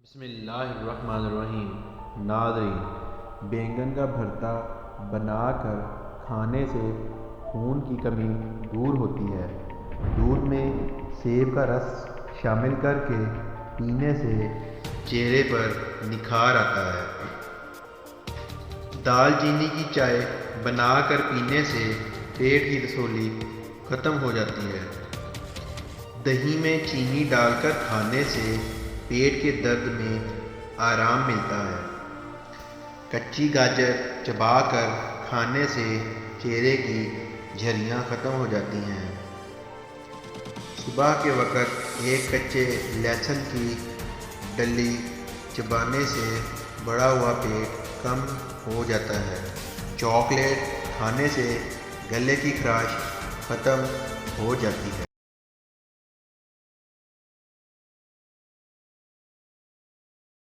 बिस्मिल्लाहिर्रहमानिर्रहीम। नाज़रीन, बैंगन का भरता बनाकर खाने से खून की कमी दूर होती है। दूध में सेब का रस शामिल करके पीने से चेहरे पर निखार आता है। दालचीनी की चाय बनाकर पीने से पेट की रसौली ख़त्म हो जाती है। दही में चीनी डालकर खाने से पेट के दर्द में आराम मिलता है। कच्ची गाजर चबाकर खाने से चेहरे की झुर्रियाँ ख़त्म हो जाती हैं। सुबह के वक़्त एक कच्चे लहसुन की डली चबाने से बढ़ा हुआ पेट कम हो जाता है। चॉकलेट खाने से गले की खराश ख़त्म हो जाती है।